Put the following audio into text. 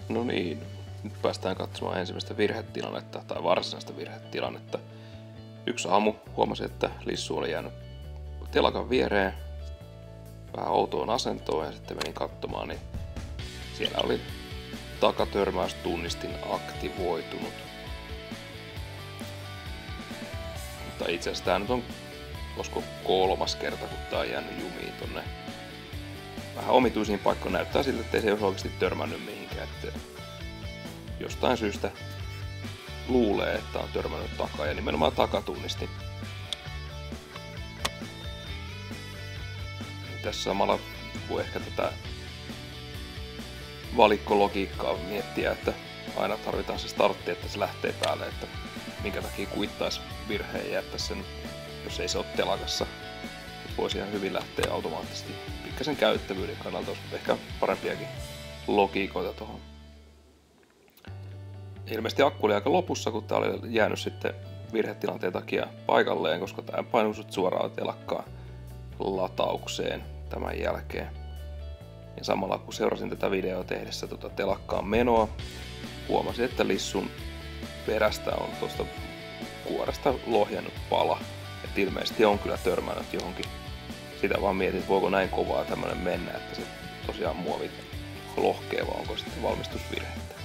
No niin, nyt päästään katsomaan ensimmäistä virhetilannetta tai varsinaista virhetilannetta. Yksi aamu huomasin, että Lissu oli jäänyt telakan viereen vähän outoon asentoon ja sitten menin katsomaan, niin siellä oli takatörmäystunnistin aktivoitunut. Mutta itse asiassa tää nyt on, olisiko 3. kerta, kun tää on jäänyt jumiin tonne vähän omituisiin paikkoihin. Näyttää siltä, ettei se olisi oikeasti törmännyt mihinkään. Että jostain syystä luulee, että on törmännyt takaa ja nimenomaan takatunnistin. Tässä samalla voi ehkä tätä valikkologiikkaa miettiä, että aina tarvitaan se startti, että se lähtee päälle, että minkä takia kuittaisi virheen ja jättäisi sen, jos ei se ole telakassa. Voisi ihan hyvin lähteä automaattisesti. Pikkasen käyttävyyden kannalta olisi ehkä parempiakin logiikoita tuohon. Ilmeisesti akku oli aika lopussa, kun tää oli jäänyt sitten virhetilanteen takia paikalleen, koska tää painui sut suoraan telakkaan lataukseen tämän jälkeen. Ja samalla kun seurasin tätä videoa tehdessä telakkaan menoa, huomasin, että Lissun perästä on tuosta kuoresta lohjannut pala. Et ilmeisesti on kyllä törmännyt johonkin. Sitä vaan mietin, että voiko näin kovaa tämmönen mennä, että se tosiaan muovi lohkee, vai onko sitten valmistusvirhettä.